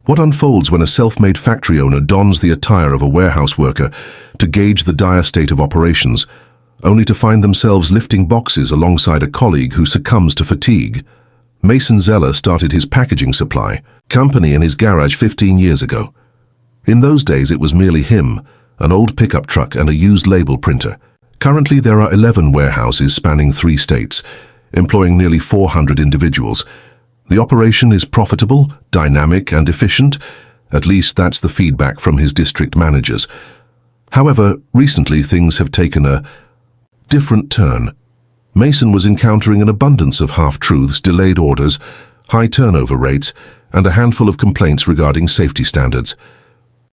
What unfolds when a self-made factory owner dons the attire of a warehouse worker to gauge the dire state of operations, only to find themselves lifting boxes alongside a colleague who succumbs to fatigue? Mason Zeller started his packaging supply company in his garage 15 years ago. In those days it was merely him, an old pickup truck and a used label printer. Currently there are 11 warehouses spanning 3 states, employing nearly 400 individuals. The operation is profitable, dynamic and efficient. At least that's the feedback from his district managers. However, recently things have taken a different turn. Mason was encountering an abundance of half-truths, delayed orders, high turnover rates, and a handful of complaints regarding safety standards.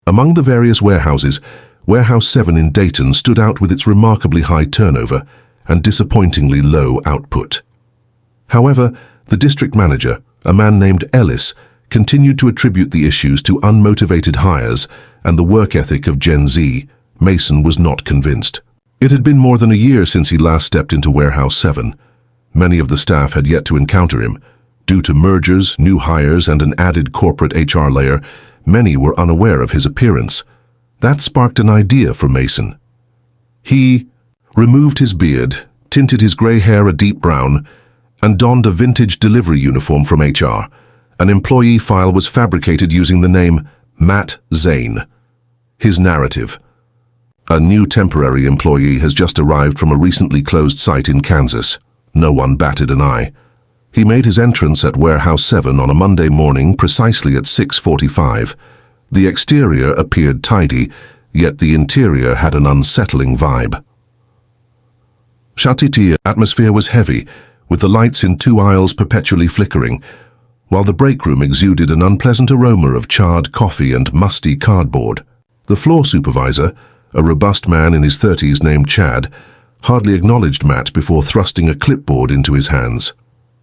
Among the various warehouses, Warehouse 7 in Dayton stood out with its remarkably high turnover and disappointingly low output. However, the district manager, a man named Ellis, continued to attribute the issues to unmotivated hires and the work ethic of Gen Z. Mason was not convinced. It had been more than a year since he last stepped into Warehouse 7. Many of the staff had yet to encounter him. Due to mergers, new hires, and an added corporate HR layer, many were unaware of his appearance. That sparked an idea for Mason. He removed his beard, tinted his gray hair a deep brown, and donned a vintage delivery uniform from HR. An employee file was fabricated using the name Matt Zane. His narrative: a new temporary employee has just arrived from a recently closed site in Kansas. No one batted an eye. He made his entrance at Warehouse 7 on a Monday morning precisely at 6:45. The exterior appeared tidy, yet the interior had an unsettling vibe. Shatiti atmosphere was heavy, with the lights in 2 aisles perpetually flickering, while the break room exuded an unpleasant aroma of charred coffee and musty cardboard. The floor supervisor, a robust man in his 30s named Chad, hardly acknowledged Matt before thrusting a clipboard into his hands.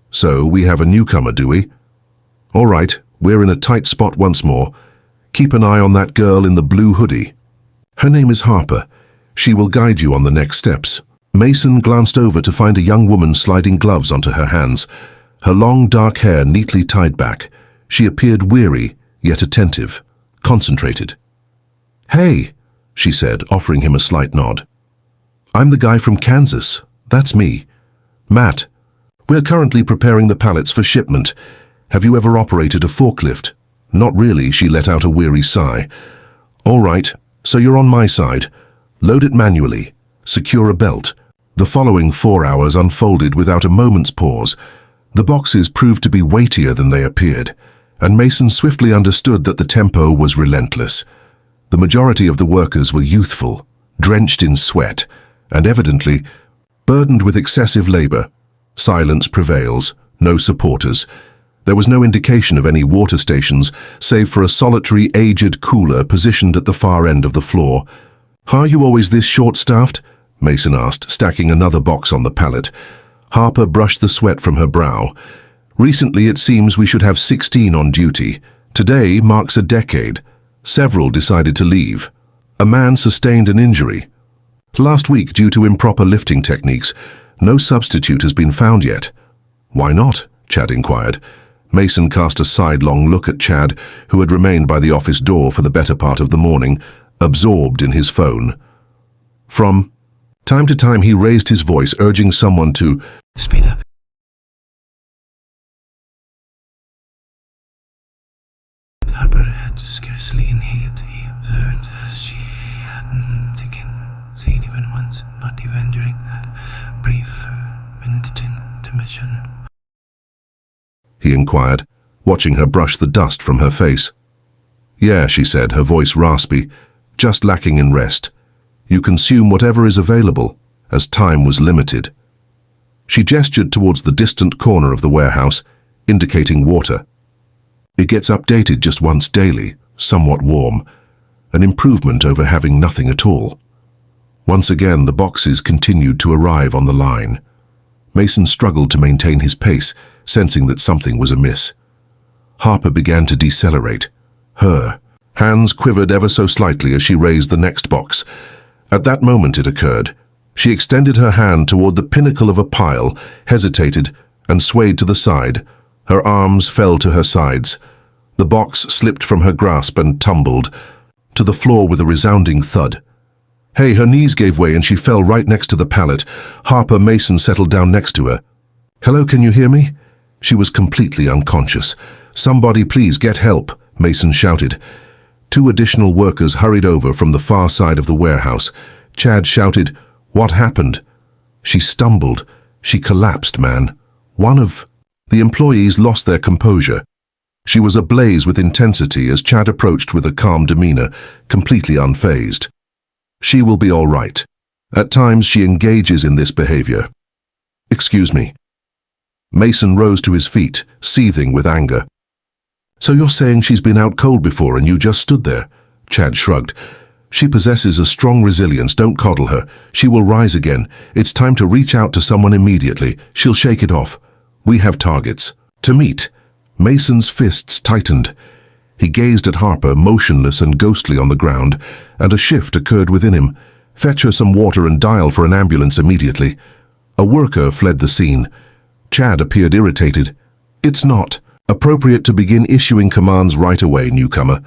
"So, we have a newcomer, do we? All right, we're in a tight spot once more. Keep an eye on that girl in the blue hoodie. Her name is Harper. She will guide you on the next steps." Mason glanced over to find a young woman sliding gloves onto her hands, her long dark hair neatly tied back. She appeared weary, yet attentive, concentrated. "Hey," she said, offering him a slight nod. "I'm the guy from Kansas. That's me. Matt. We're currently preparing the pallets for shipment. Have you ever operated a forklift?" "Not really," she let out a weary sigh. "All right, so you're on my side. Load it manually. Secure a belt." The following 4 hours unfolded without a moment's pause. The boxes proved to be weightier than they appeared, and Mason swiftly understood that the tempo was relentless. The majority of the workers were youthful, drenched in sweat, and evidently burdened with excessive labor. Silence prevails, no supporters. There was no indication of any water stations, save for a solitary, aged cooler positioned at the far end of the floor. "Are you always this short-staffed?" Mason asked, stacking another box on the pallet. Harper brushed the sweat from her brow. "Recently it seems we should have 16 on duty. Today marks a decade. Several decided to leave. A man sustained an injury last week due to improper lifting techniques. No substitute has been found yet." "Why not?" Chad inquired. Mason cast a sidelong look at Chad, who had remained by the office door for the better part of the morning, absorbed in his phone. From time to time he raised his voice, urging someone to speed up. Harper had scarcely inhaled. He observed she hadn't taken seat even once, not even during that brief minute intermission. He inquired, watching her brush the dust from her face. "Yeah," she said, her voice raspy, "just lacking in rest. You consume whatever is available, as time was limited." She gestured towards the distant corner of the warehouse, indicating water. "It gets updated just once daily, somewhat warm, an improvement over having nothing at all." Once again, the boxes continued to arrive on the line. Mason struggled to maintain his pace, sensing that something was amiss. Harper began to decelerate. Her hands quivered ever so slightly as she raised the next box. At that moment it occurred. She extended her hand toward the pinnacle of a pile, hesitated, and swayed to the side. Her arms fell to her sides. The box slipped from her grasp and tumbled to the floor with a resounding thud. Hey, her knees gave way and she fell right next to the pallet. Harper Mason settled down next to her. Hello, can you hear me? She was completely unconscious. Somebody please get help, Mason shouted. 2 additional workers hurried over from the far side of the warehouse. Chad shouted, "What happened?" She stumbled. She collapsed, man. One of the employees lost their composure. She was ablaze with intensity as Chad approached with a calm demeanor, completely unfazed. She will be all right. At times she engages in this behavior. Excuse me. Mason rose to his feet, seething with anger. So you're saying she's been out cold before and you just stood there? Chad shrugged. She possesses a strong resilience, don't coddle her. She will rise again. It's time to reach out to someone immediately. She'll shake it off. We have targets to meet. Mason's fists tightened. He gazed at Harper, motionless and ghostly on the ground, and a shift occurred within him. Fetch her some water and dial for an ambulance immediately. A worker fled the scene. Chad appeared irritated. It's not appropriate to begin issuing commands right away, newcomer.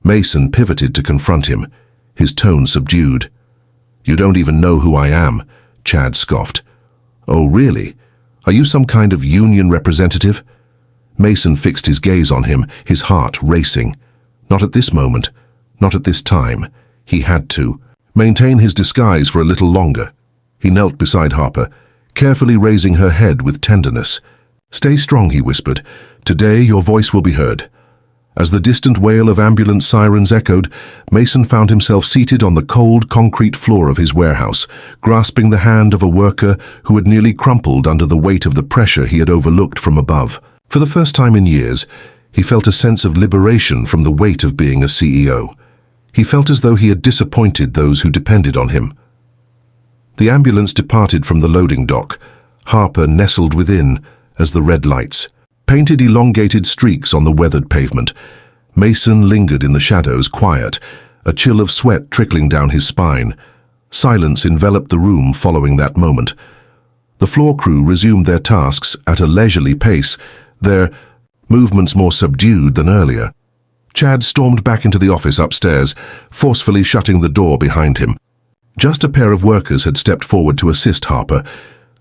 Mason pivoted to confront him, his tone subdued. You don't even know who I am, Chad scoffed. Oh, really? Are you some kind of union representative? Mason fixed his gaze on him, his heart racing. Not at this moment, not at this time. He had to maintain his disguise for a little longer. He knelt beside Harper, carefully raising her head with tenderness. Stay strong, he whispered. Today your voice will be heard. As the distant wail of ambulance sirens echoed, Mason found himself seated on the cold concrete floor of his warehouse, grasping the hand of a worker who had nearly crumpled under the weight of the pressure he had overlooked from above. For the first time in years, he felt a sense of liberation from the weight of being a CEO. He felt as though he had disappointed those who depended on him. The ambulance departed from the loading dock. Harper nestled within as the red lights painted elongated streaks on the weathered pavement. Mason lingered in the shadows, quiet, a chill of sweat trickling down his spine. Silence enveloped the room following that moment. The floor crew resumed their tasks at a leisurely pace, their movements more subdued than earlier. Chad stormed back into the office upstairs, forcefully shutting the door behind him. Just a pair of workers had stepped forward to assist Harper.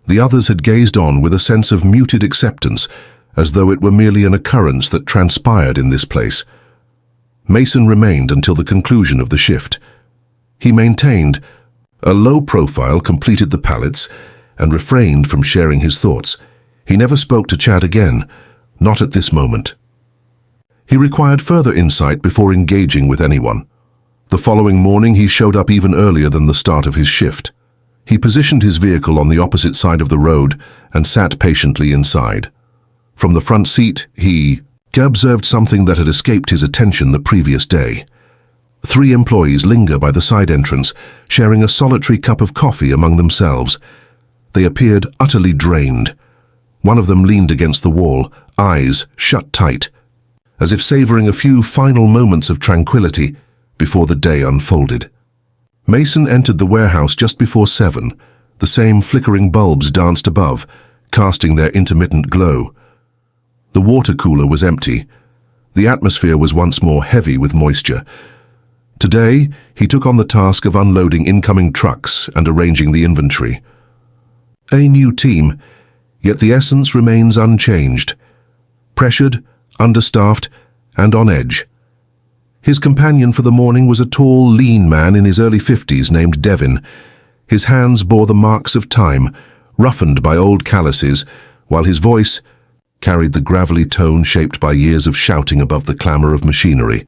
The others had gazed on with a sense of muted acceptance, as though it were merely an occurrence that transpired in this place. Mason remained until the conclusion of the shift. He maintained a low profile, completed the pallets, and refrained from sharing his thoughts. He never spoke to Chad again, not at this moment. He required further insight before engaging with anyone. The following morning he showed up even earlier than the start of his shift. He positioned his vehicle on the opposite side of the road and sat patiently inside. From the front seat, he observed something that had escaped his attention the previous day. 3 employees linger by the side entrance, sharing a solitary cup of coffee among themselves. They appeared utterly drained. One of them leaned against the wall, eyes shut tight, as if savoring a few final moments of tranquility before the day unfolded. Mason entered the warehouse just before 7. The same flickering bulbs danced above, casting their intermittent glow. The water cooler was empty. The atmosphere was once more heavy with moisture. Today, he took on the task of unloading incoming trucks and arranging the inventory. A new team, yet the essence remains unchanged. Pressured, understaffed, and on edge. His companion for the morning was a tall, lean man in his early 50s named Devin. His hands bore the marks of time, roughened by old calluses, while his voice carried the gravelly tone shaped by years of shouting above the clamor of machinery.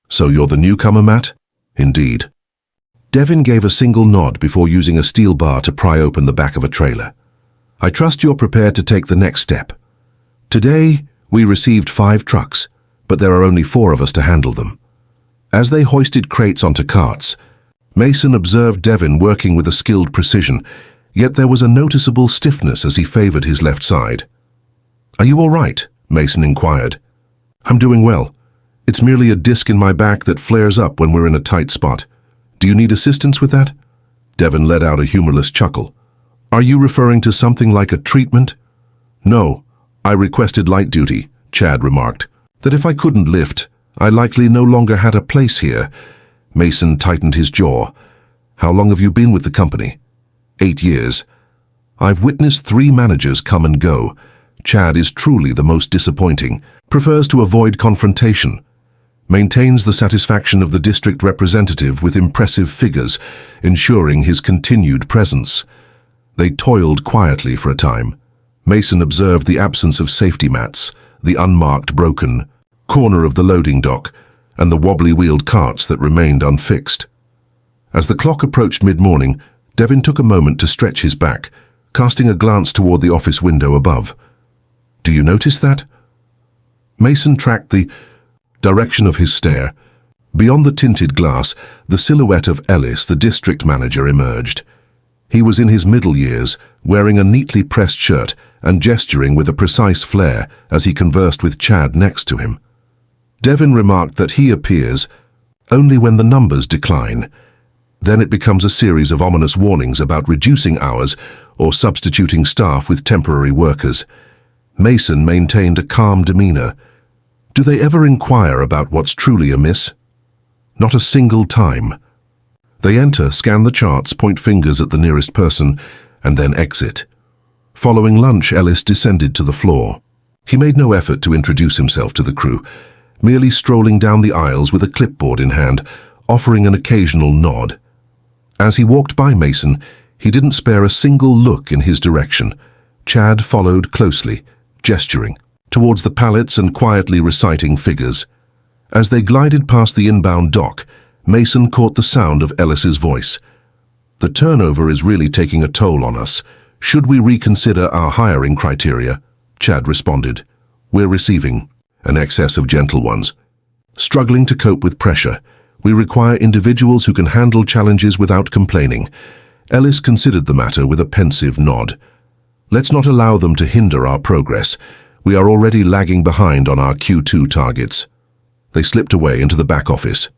So you're the newcomer, Matt? Indeed. Devin gave a single nod before using a steel bar to pry open the back of a trailer. I trust you're prepared to take the next step. Today, we received 5 trucks, but there are only 4 of us to handle them. As they hoisted crates onto carts, Mason observed Devin working with a skilled precision, yet there was a noticeable stiffness as he favored his left side. Are you all right? Mason inquired. I'm doing well. It's merely a disc in my back that flares up when we're in a tight spot. Do you need assistance with that? Devin let out a humorless chuckle. Are you referring to something like a treatment? No, I requested light duty, Chad remarked. That if I couldn't lift, I likely no longer had a place here. Mason tightened his jaw. How long have you been with the company? 8 years. I've witnessed 3 managers come and go. Chad is truly the most disappointing, prefers to avoid confrontation, maintains the satisfaction of the district representative with impressive figures, ensuring his continued presence. They toiled quietly for a time. Mason observed the absence of safety mats, the unmarked broken corner of the loading dock, and the wobbly-wheeled carts that remained unfixed. As the clock approached mid-morning, Devin took a moment to stretch his back, casting a glance toward the office window above. Do you notice that? Mason tracked the direction of his stare. Beyond the tinted glass, the silhouette of Ellis, the district manager, emerged. He was in his middle years, wearing a neatly pressed shirt and gesturing with a precise flair as he conversed with Chad next to him. Devin remarked that he appears only when the numbers decline. Then it becomes a series of ominous warnings about reducing hours or substituting staff with temporary workers. Mason maintained a calm demeanor. Do they ever inquire about what's truly amiss? Not a single time. They enter, scan the charts, point fingers at the nearest person, and then exit. Following lunch, Ellis descended to the floor. He made no effort to introduce himself to the crew, merely strolling down the aisles with a clipboard in hand, offering an occasional nod. As he walked by Mason, he didn't spare a single look in his direction. Chad followed closely, gesturing towards the pallets and quietly reciting figures. As they glided past the inbound dock, Mason caught the sound of Ellis's voice. The turnover is really taking a toll on us. Should we reconsider our hiring criteria? Chad responded. We're receiving an excess of gentle ones. Struggling to cope with pressure, we require individuals who can handle challenges without complaining. Ellis considered the matter with a pensive nod. Let's not allow them to hinder our progress. We are already lagging behind on our Q2 targets. They slipped away into the back office.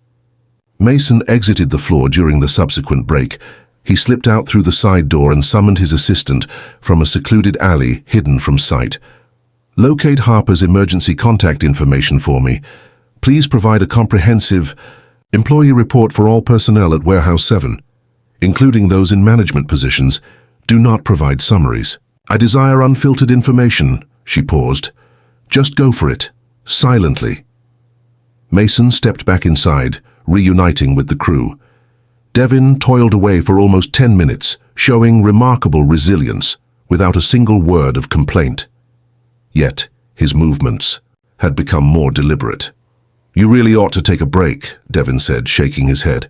Mason exited the floor during the subsequent break. He slipped out through the side door and summoned his assistant from a secluded alley hidden from sight. Locate Harper's emergency contact information for me. Please provide a comprehensive employee report for all personnel at Warehouse 7, including those in management positions. Do not provide summaries. I desire unfiltered information. She paused. Just go for it, silently. Mason stepped back inside, reuniting with the crew. Devin toiled away for almost 10 minutes, showing remarkable resilience, without a single word of complaint. Yet, his movements had become more deliberate. You really ought to take a break, Devin said, shaking his head.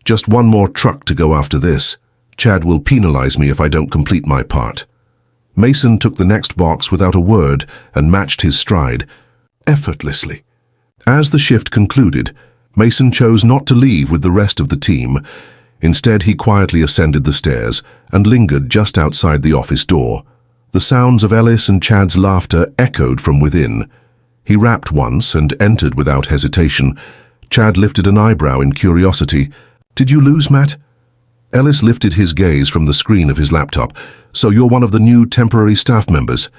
Just one more truck to go after this. Chad will penalize me if I don't complete my part. Mason took the next box without a word and matched his stride, effortlessly. As the shift concluded, Mason chose not to leave with the rest of the team. Instead, he quietly ascended the stairs and lingered just outside the office door. The sounds of Ellis and Chad's laughter echoed from within. He rapped once and entered without hesitation. Chad lifted an eyebrow in curiosity. Did you lose, Matt? Ellis lifted his gaze from the screen of his laptop. So you're one of the new temporary staff members.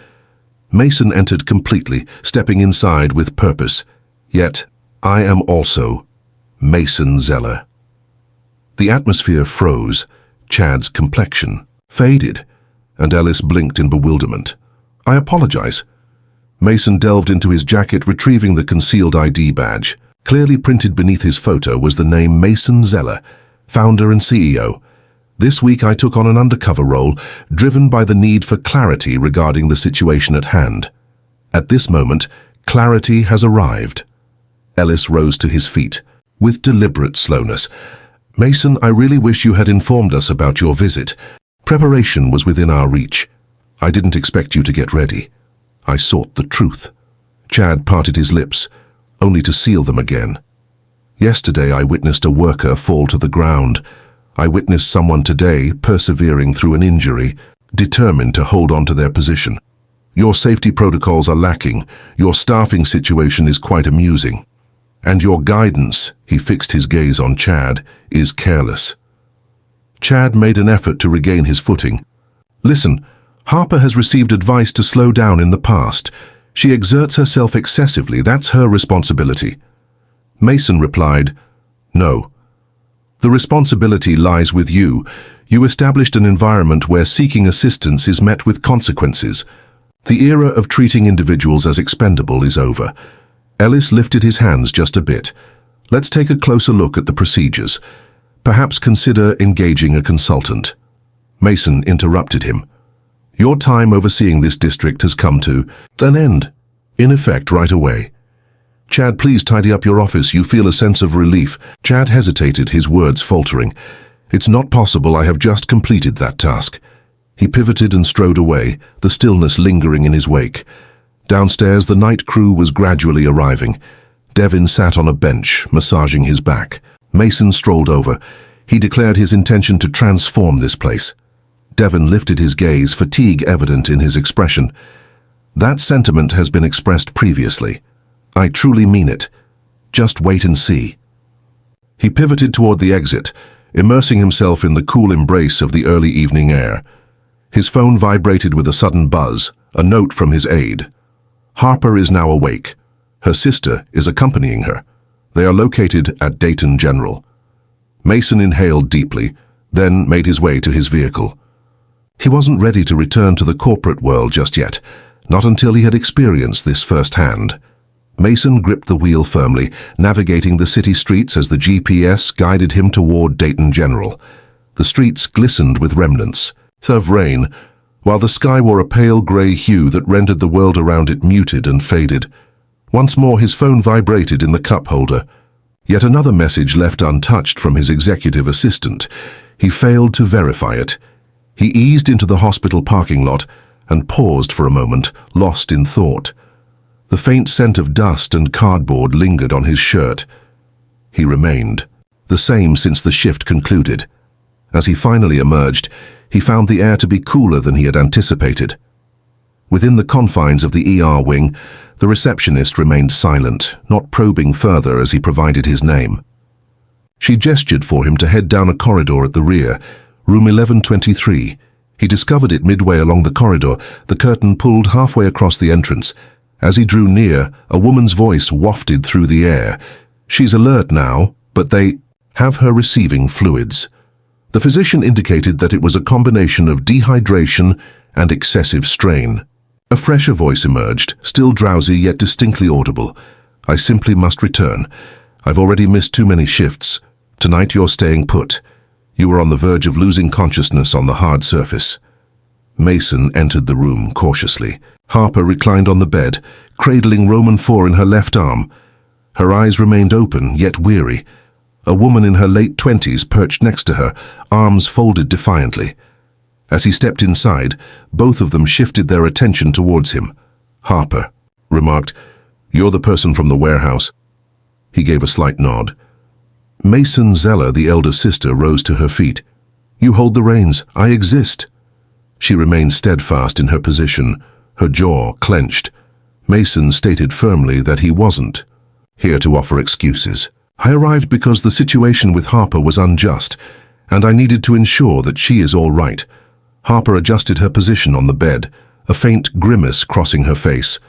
Mason entered completely, stepping inside with purpose. Yet, I am also Mason Zeller. The atmosphere froze. Chad's complexion faded, and Ellis blinked in bewilderment. I apologize. Mason delved into his jacket, retrieving the concealed ID badge. Clearly printed beneath his photo was the name Mason Zeller, founder and CEO. This week I took on an undercover role, driven by the need for clarity regarding the situation at hand. At this moment, clarity has arrived. Ellis rose to his feet, with deliberate slowness. Mason, I really wish you had informed us about your visit. Preparation was within our reach. I didn't expect you to get ready. I sought the truth. Chad parted his lips, only to seal them again. Yesterday I witnessed a worker fall to the ground. I witnessed someone today persevering through an injury, determined to hold on to their position. Your safety protocols are lacking. Your staffing situation is quite amusing. And your guidance, he fixed his gaze on Chad, is careless. Chad made an effort to regain his footing. Listen, Harper has received advice to slow down in the past. She exerts herself excessively. That's her responsibility. Mason replied, "No. The responsibility lies with you. You established an environment where seeking assistance is met with consequences. The era of treating individuals as expendable is over." Ellis lifted his hands just a bit. "Let's take a closer look at the procedures. Perhaps consider engaging a consultant." Mason interrupted him. "Your time overseeing this district has come to an end, in effect right away. Chad, please tidy up your office. You feel a sense of relief." Chad hesitated, his words faltering. "It's not possible. I have just completed that task." He pivoted and strode away, the stillness lingering in his wake. Downstairs, the night crew was gradually arriving. Devin sat on a bench, massaging his back. Mason strolled over. He declared his intention to transform this place. Devin lifted his gaze, fatigue evident in his expression. "That sentiment has been expressed previously. I truly mean it. Just wait and see." He pivoted toward the exit, immersing himself in the cool embrace of the early evening air. His phone vibrated with a sudden buzz, a note from his aide. Harper is now awake. Her sister is accompanying her. They are located at Dayton General. Mason inhaled deeply, then made his way to his vehicle. He wasn't ready to return to the corporate world just yet, not until he had experienced this firsthand. Mason gripped the wheel firmly, navigating the city streets as the GPS guided him toward Dayton General. The streets glistened with remnants of rain, while the sky wore a pale grey hue that rendered the world around it muted and faded. Once more his phone vibrated in the cup holder. Yet another message left untouched from his executive assistant. He failed to verify it. He eased into the hospital parking lot and paused for a moment, lost in thought. The faint scent of dust and cardboard lingered on his shirt. He remained, the same since the shift concluded. As he finally emerged, he found the air to be cooler than he had anticipated. Within the confines of the ER wing, the receptionist remained silent, not probing further as he provided his name. She gestured for him to head down a corridor at the rear, room 1123. He discovered it midway along the corridor, the curtain pulled halfway across the entrance. As he drew near, a woman's voice wafted through the air. "She's alert now, but they have her receiving fluids." The physician indicated that it was a combination of dehydration and excessive strain. A fresher voice emerged, still drowsy yet distinctly audible. "I simply must return. I've already missed too many shifts. Tonight you're staying put. You were on the verge of losing consciousness on the hard surface." Mason entered the room cautiously. Harper reclined on the bed, cradling Roman 4 in her left arm. Her eyes remained open, yet weary. A woman in her late 20s perched next to her, arms folded defiantly. As he stepped inside, both of them shifted their attention towards him. "Harper," remarked, "you're the person from the warehouse." He gave a slight nod. Mason Zeller, the elder sister, rose to her feet. "You hold the reins. I exist." She remained steadfast in her position, her jaw clenched. Mason stated firmly that he wasn't here to offer excuses. "I arrived because the situation with Harper was unjust, and I needed to ensure that she is all right." Harper adjusted her position on the bed, a faint grimace crossing her face.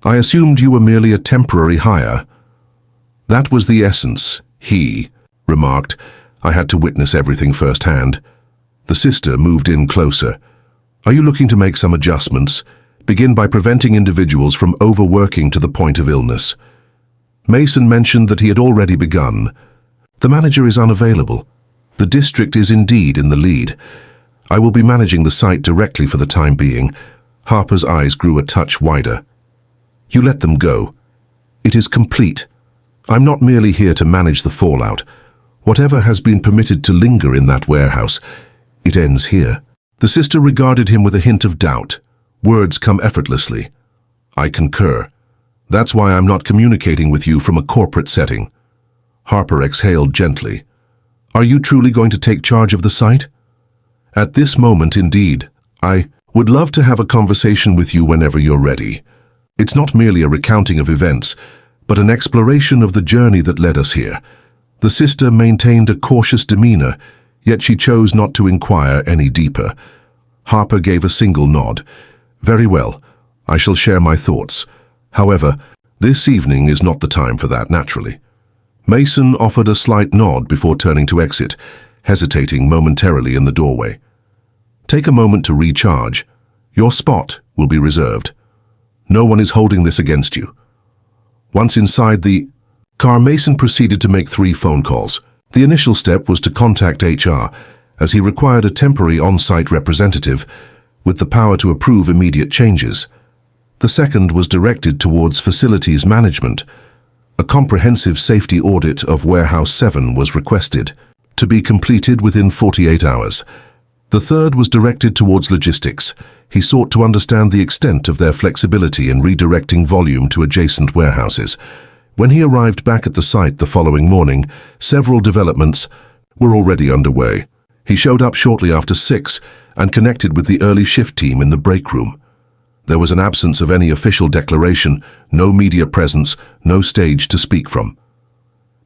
"I assumed you were merely a temporary hire." "That was the essence," he remarked. "I had to witness everything firsthand." The sister moved in closer. "Are you looking to make some adjustments? Begin by preventing individuals from overworking to the point of illness." Mason mentioned that he had already begun. "The manager is unavailable. The district is indeed in the lead. I will be managing the site directly for the time being." Harper's eyes grew a touch wider. "You let them go. It is complete. I'm not merely here to manage the fallout. Whatever has been permitted to linger in that warehouse, it ends here." The sister regarded him with a hint of doubt. Words come effortlessly. "I concur. That's why I'm not communicating with you from a corporate setting." Harper exhaled gently. "Are you truly going to take charge of the site?" "At this moment, indeed. I would love to have a conversation with you whenever you're ready. It's not merely a recounting of events, but an exploration of the journey that led us here." The sister maintained a cautious demeanor, yet she chose not to inquire any deeper. Harper gave a single nod. "Very well. I shall share my thoughts. However, this evening is not the time for that, naturally. Mason offered a slight nod before turning to exit, hesitating momentarily in the doorway. Take a moment to recharge. Your spot will be reserved. No one is holding this against you. Once inside the car, Mason proceeded to make 3 phone calls. The initial step was to contact HR, as he required a temporary on-site representative with the power to approve immediate changes. The second was directed towards facilities management. A comprehensive safety audit of Warehouse 7 was requested, to be completed within 48 hours. The third was directed towards logistics. He sought to understand the extent of their flexibility in redirecting volume to adjacent warehouses. When he arrived back at the site the following morning, several developments were already underway. He showed up shortly after 6 and connected with the early shift team in the break room. There was an absence of any official declaration, no media presence, no stage to speak from.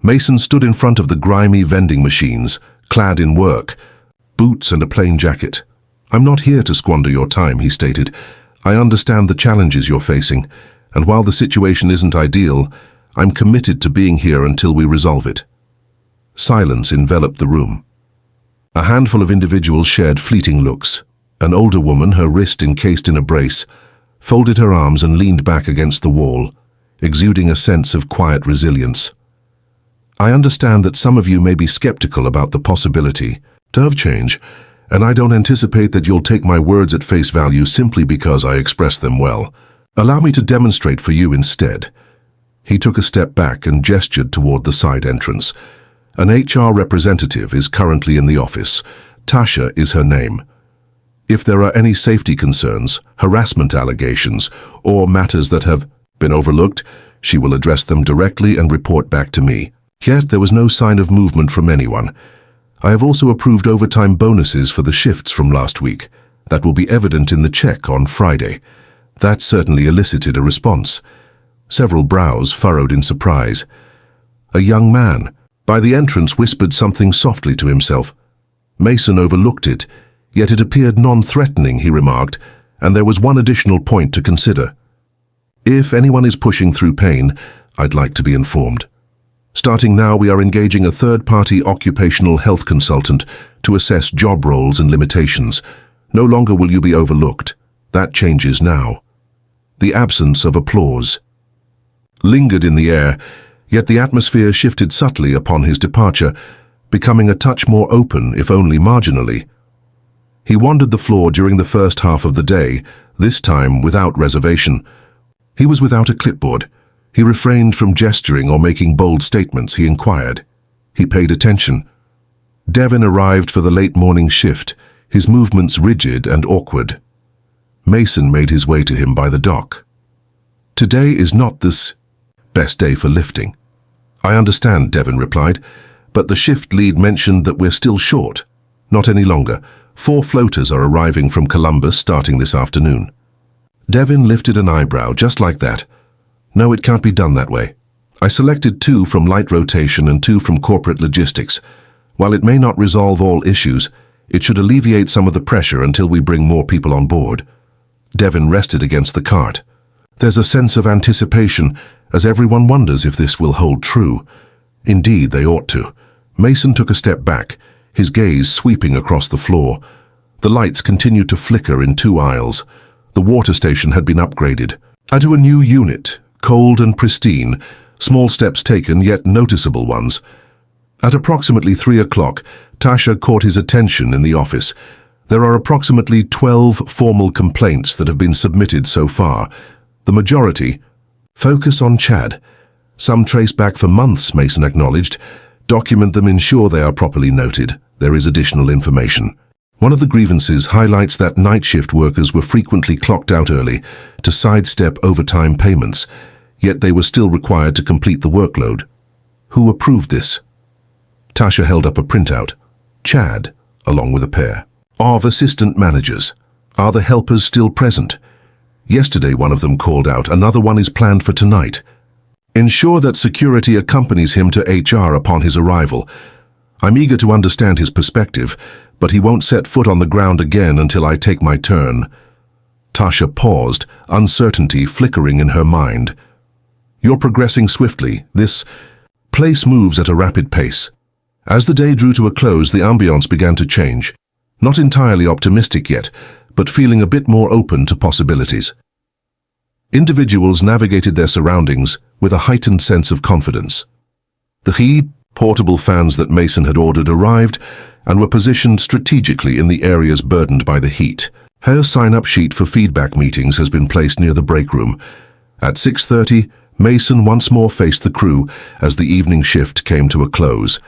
Mason stood in front of the grimy vending machines, clad in work, boots and a plain jacket. "I'm not here to squander your time," he stated. "I understand the challenges you're facing, and while the situation isn't ideal, I'm committed to being here until we resolve it." Silence enveloped the room. A handful of individuals shared fleeting looks. An older woman, her wrist encased in a brace, folded her arms and leaned back against the wall, exuding a sense of quiet resilience. "I understand that some of you may be skeptical about the possibility of change, and I don't anticipate that you'll take my words at face value simply because I express them well. Allow me to demonstrate for you instead." He took a step back and gestured toward the side entrance. "An HR representative is currently in the office. Tasha is her name. If there are any safety concerns, harassment allegations, or matters that have been overlooked, she will address them directly and report back to me." Yet there was no sign of movement from anyone. "I have also approved overtime bonuses for the shifts from last week. That will be evident in the check on Friday." That certainly elicited a response. Several brows furrowed in surprise. A young man by the entrance whispered something softly to himself. Mason overlooked it, yet it appeared non-threatening, he remarked, "and there was one additional point to consider. If anyone is pushing through pain, I'd like to be informed. Starting now, we are engaging a third-party occupational health consultant to assess job roles and limitations. No longer will you be overlooked. That changes now." The absence of applause lingered in the air, yet the atmosphere shifted subtly upon his departure, becoming a touch more open, if only marginally. He wandered the floor during the first half of the day, this time without reservation. He was without a clipboard. He refrained from gesturing or making bold statements. He inquired. He paid attention. Devin arrived for the late morning shift, his movements rigid and awkward. Mason made his way to him by the dock. "Today is not this best day for lifting." "I understand," Devin replied, "but the shift lead mentioned that we're still short." "Not any longer. 4 floaters are arriving from Columbus starting this afternoon." Devin lifted an eyebrow, just like that. "No, it can't be done that way. I selected 2 from light rotation and 2 from corporate logistics. While it may not resolve all issues, it should alleviate some of the pressure until we bring more people on board." Devin rested against the cart. There's a sense of anticipation, as everyone wonders if this will hold true. Indeed, they ought to. Mason took a step back, his gaze sweeping across the floor. The lights continued to flicker in 2 aisles. The water station had been upgraded to a new unit, cold and pristine, small steps taken, yet noticeable ones. At approximately 3 o'clock, Tasha caught his attention in the office. There are approximately 12 formal complaints that have been submitted so far. The majority focus on Chad. Some trace back for months, Mason acknowledged. Document them, ensure they are properly noted. There is additional information. One of the grievances highlights that night shift workers were frequently clocked out early to sidestep overtime payments, yet they were still required to complete the workload. Who approved this? Tasha held up a printout. Chad, along with a pair of assistant managers. Are the helpers still present? Yesterday one of them called out, another one is planned for tonight. Ensure that security accompanies him to HR upon his arrival. I'm eager to understand his perspective, but he won't set foot on the ground again until I take my turn. Tasha paused, uncertainty flickering in her mind. You're progressing swiftly. This place moves at a rapid pace. As the day drew to a close, the ambience began to change. Not entirely optimistic yet, but feeling a bit more open to possibilities. Individuals navigated their surroundings with a heightened sense of confidence. The portable fans that Mason had ordered arrived and were positioned strategically in the areas burdened by the heat. Her sign-up sheet for feedback meetings has been placed near the break room. At 6:30, Mason once more faced the crew as the evening shift came to a close.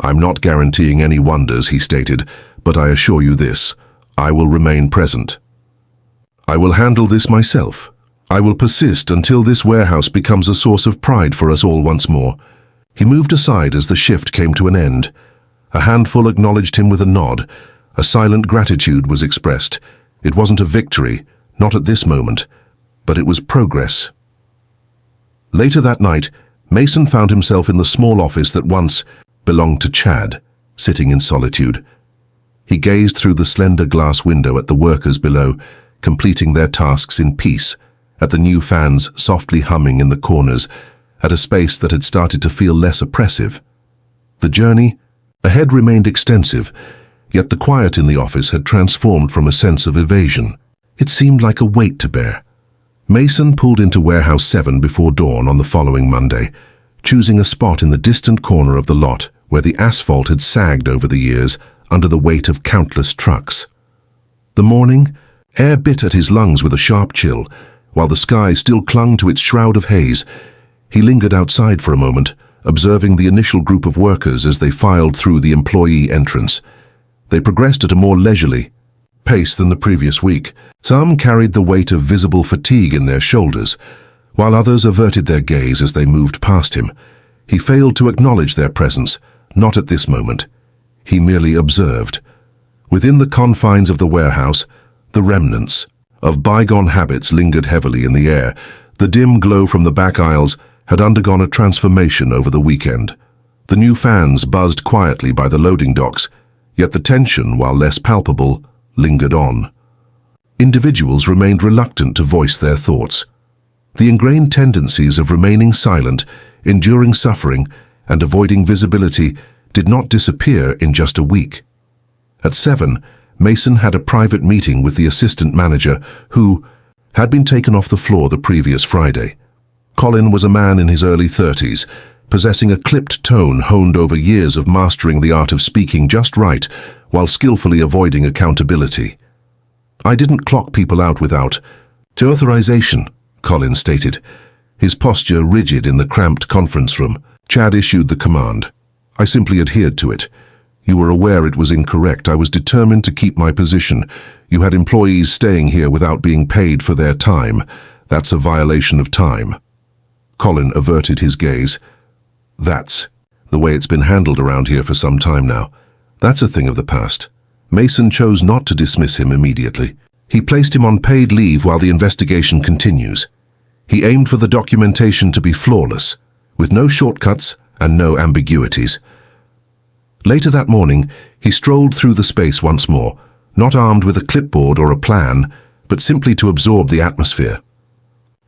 I'm not guaranteeing any wonders, he stated, but I assure you this, I will remain present. I will handle this myself. I will persist until this warehouse becomes a source of pride for us all once more. He moved aside as the shift came to an end. A handful acknowledged him with a nod. A silent gratitude was expressed. It wasn't a victory, not at this moment, but it was progress. Later that night, Mason found himself in the small office that once belonged to Chad, sitting in solitude. He gazed through the slender glass window at the workers below, completing their tasks in peace, at the new fans softly humming in the corners, at a space that had started to feel less oppressive. The journey ahead remained extensive, yet the quiet in the office had transformed from a sense of evasion. It seemed like a weight to bear. Mason pulled into Warehouse 7 before dawn on the following Monday, choosing a spot in the distant corner of the lot where the asphalt had sagged over the years under the weight of countless trucks. The morning, air bit at his lungs with a sharp chill, while the sky still clung to its shroud of haze. He lingered outside for a moment, observing the initial group of workers as they filed through the employee entrance. They progressed at a more leisurely pace than the previous week. Some carried the weight of visible fatigue in their shoulders, while others averted their gaze as they moved past him. He failed to acknowledge their presence, not at this moment. He merely observed. Within the confines of the warehouse, the remnants of bygone habits lingered heavily in the air. The dim glow from the back aisles had undergone a transformation over the weekend. The new fans buzzed quietly by the loading docks, yet the tension, while less palpable, lingered on. Individuals remained reluctant to voice their thoughts. The ingrained tendencies of remaining silent, enduring suffering, and avoiding visibility did not disappear in just a week. At 7, Mason had a private meeting with the assistant manager who had been taken off the floor the previous Friday. Colin was a man in his early 30s, possessing a clipped tone honed over years of mastering the art of speaking just right while skillfully avoiding accountability. I didn't clock people out without authorization, Colin stated, his posture rigid in the cramped conference room. Chad issued the command. I simply adhered to it. You were aware it was incorrect. I was determined to keep my position. You had employees staying here without being paid for their time. That's a violation of time. Colin averted his gaze. That's the way it's been handled around here for some time now. That's a thing of the past. Mason chose not to dismiss him immediately. He placed him on paid leave while the investigation continues. He aimed for the documentation to be flawless, with no shortcuts and no ambiguities. Later that morning, he strolled through the space once more, not armed with a clipboard or a plan, but simply to absorb the atmosphere.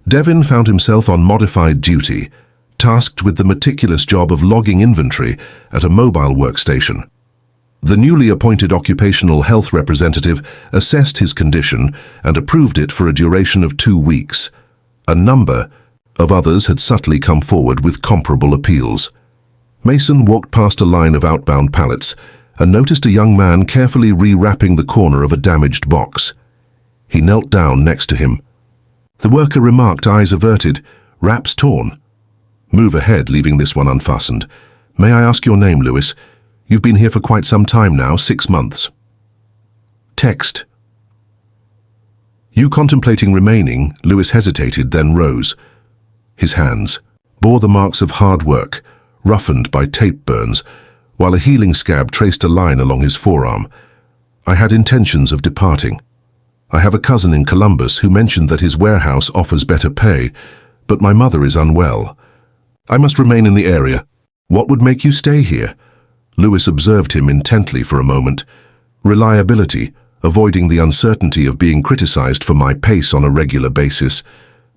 Devin found himself on modified duty, tasked with the meticulous job of logging inventory at a mobile workstation. The newly appointed occupational health representative assessed his condition and approved it for a duration of 2 weeks. A number of others had subtly come forward with comparable appeals. Mason walked past a line of outbound pallets and noticed a young man carefully rewrapping the corner of a damaged box. He knelt down next to him. The worker remarked, eyes averted, "Wraps torn." "Move ahead, leaving this one unfastened. May I ask your name, Lewis? You've been here for quite some time now, 6 months. Text. You contemplating remaining, Lewis hesitated, then rose. His hands bore the marks of hard work, roughened by tape burns, while a healing scab traced a line along his forearm. I had intentions of departing. I have a cousin in Columbus who mentioned that his warehouse offers better pay, but my mother is unwell. I must remain in the area. What would make you stay here? Lewis observed him intently for a moment. Reliability, avoiding the uncertainty of being criticized for my pace on a regular basis.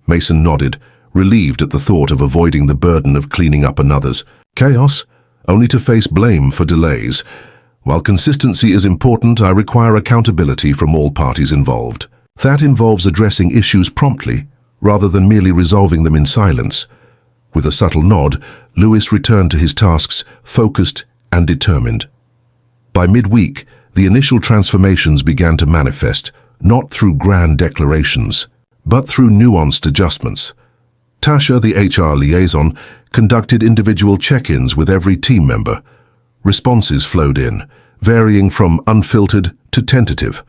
Mason nodded, relieved at the thought of avoiding the burden of cleaning up another's chaos, only to face blame for delays. While consistency is important, I require accountability from all parties involved. That involves addressing issues promptly, rather than merely resolving them in silence. With a subtle nod, Lewis returned to his tasks, focused and determined. By midweek, the initial transformations began to manifest, not through grand declarations, but through nuanced adjustments. Tasha, the HR liaison, conducted individual check-ins with every team member. Responses flowed in, varying from unfiltered to tentative.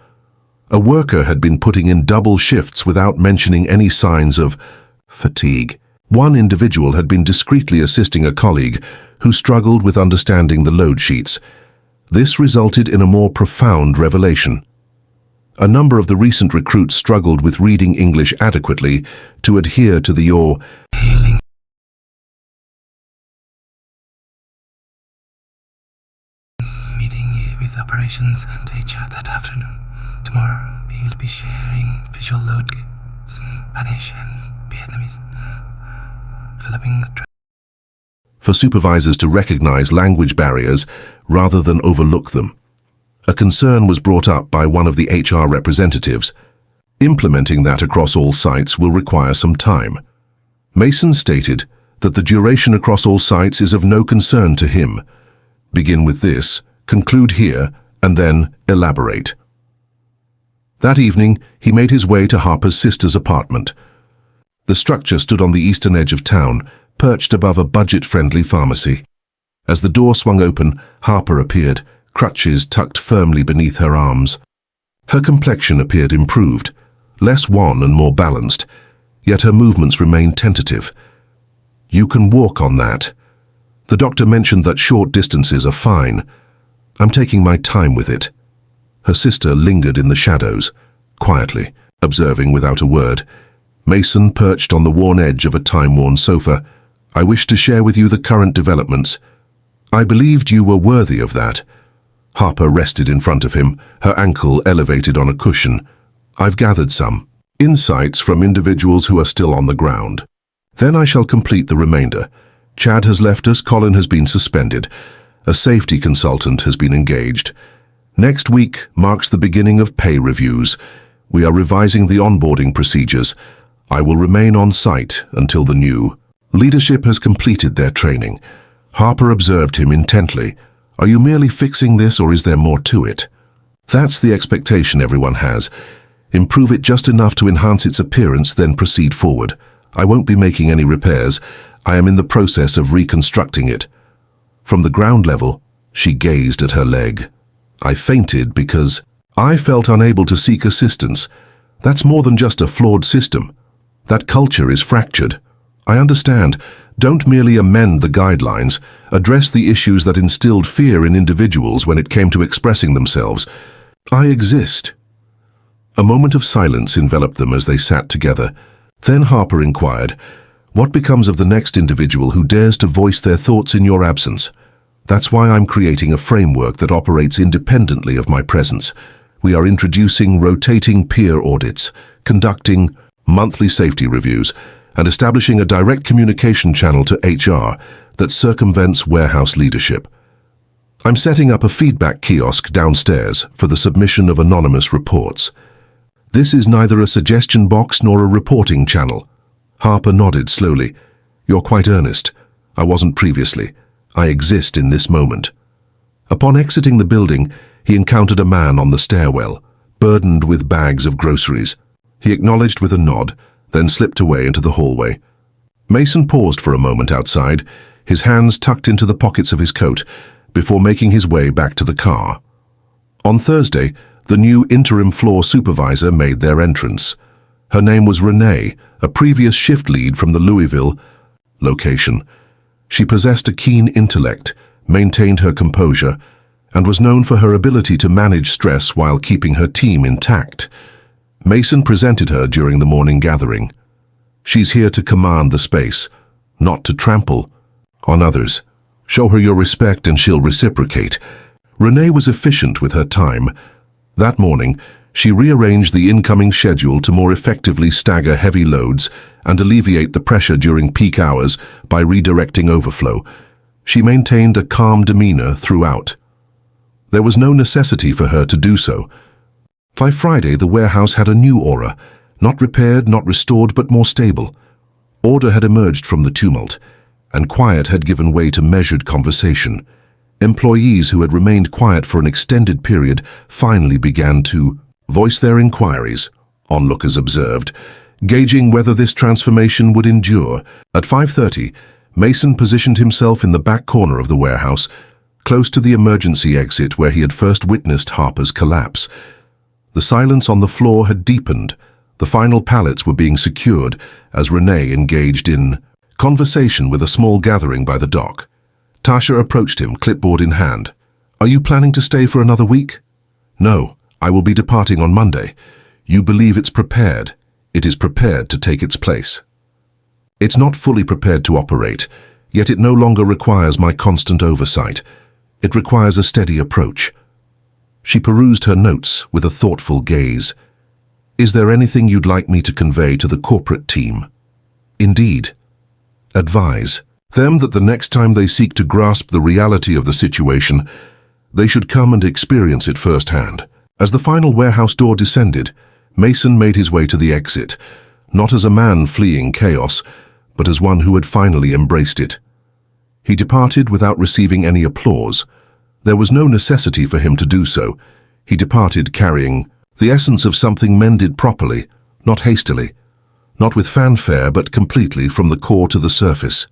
A worker had been putting in double shifts without mentioning any signs of fatigue. One individual had been discreetly assisting a colleague who struggled with understanding the load sheets. This resulted in a more profound revelation. A number of the recent recruits struggled with reading English adequately to adhere to the Hailing. Meeting with operations and HR that afternoon. Tomorrow, we will be sharing visual load gates in Spanish and Vietnamese. Developing a for supervisors to recognize language barriers rather than overlook them. A concern was brought up by one of the HR representatives. Implementing that across all sites will require some time. Mason stated that the duration across all sites is of no concern to him. Begin with this, conclude here, and then elaborate. That evening, he made his way to Harper's sister's apartment. The structure stood on the eastern edge of town, perched above a budget-friendly pharmacy. As the door swung open, Harper appeared, crutches tucked firmly beneath her arms. Her complexion appeared improved, less wan and more balanced, yet her movements remained tentative. "You can walk on that." The doctor mentioned that short distances are fine. "I'm taking my time with it." Her sister lingered in the shadows, quietly, observing without a word. Mason perched on the worn edge of a time-worn sofa. "I wish to share with you the current developments. I believed you were worthy of that." Harper rested in front of him, her ankle elevated on a cushion. "I've gathered some insights from individuals who are still on the ground. Then I shall complete the remainder. Chad has left us, Colin has been suspended. A safety consultant has been engaged. Next week marks the beginning of pay reviews. We are revising the onboarding procedures. I will remain on site until the new leadership has completed their training." Harper observed him intently. "Are you merely fixing this, or is there more to it?" "That's the expectation everyone has. Improve it just enough to enhance its appearance, then proceed forward. I won't be making any repairs. I am in the process of reconstructing it." From the ground level, she gazed at her leg. "I fainted because I felt unable to seek assistance. That's more than just a flawed system. That culture is fractured. I understand. Don't merely amend the guidelines. Address the issues that instilled fear in individuals when it came to expressing themselves. I exist." A moment of silence enveloped them as they sat together. Then Harper inquired, "What becomes of the next individual who dares to voice their thoughts in your absence?" "That's why I'm creating a framework that operates independently of my presence. We are introducing rotating peer audits, conducting monthly safety reviews, and establishing a direct communication channel to HR that circumvents warehouse leadership. I'm setting up a feedback kiosk downstairs for the submission of anonymous reports. This is neither a suggestion box nor a reporting channel." Harper nodded slowly. "You're quite earnest. I wasn't previously. I exist in this moment." Upon exiting the building, he encountered a man on the stairwell, burdened with bags of groceries. He acknowledged with a nod, then slipped away into the hallway. Mason paused for a moment outside, his hands tucked into the pockets of his coat, before making his way back to the car. On Thursday, the new interim floor supervisor made their entrance. Her name was Renee, a previous shift lead from the Louisville location. She possessed a keen intellect, maintained her composure, and was known for her ability to manage stress while keeping her team intact. Mason presented her during the morning gathering. "She's here to command the space, not to trample on others. Show her your respect and she'll reciprocate." Renee was efficient with her time. That morning, she rearranged the incoming schedule to more effectively stagger heavy loads and alleviate the pressure during peak hours by redirecting overflow. She maintained a calm demeanor throughout. There was no necessity for her to do so. By Friday, the warehouse had a new aura, not repaired, not restored, but more stable. Order had emerged from the tumult, and quiet had given way to measured conversation. Employees who had remained quiet for an extended period finally began to voice their inquiries, onlookers observed, gauging whether this transformation would endure. At 5:30, Mason positioned himself in the back corner of the warehouse, close to the emergency exit where he had first witnessed Harper's collapse. The silence on the floor had deepened. The final pallets were being secured as Renee engaged in conversation with a small gathering by the dock. Tasha approached him, clipboard in hand. "Are you planning to stay for another week?" "No, I will be departing on Monday. You believe it's prepared. It is prepared to take its place." "It's not fully prepared to operate, yet it no longer requires my constant oversight. It requires a steady approach." She perused her notes with a thoughtful gaze. "Is there anything you'd like me to convey to the corporate team?" "Indeed. Advise them that the next time they seek to grasp the reality of the situation, they should come and experience it firsthand." As the final warehouse door descended, Mason made his way to the exit, not as a man fleeing chaos, but as one who had finally embraced it. He departed without receiving any applause. There was no necessity for him to do so. He departed carrying the essence of something mended properly, not hastily, not with fanfare, but completely from the core to the surface.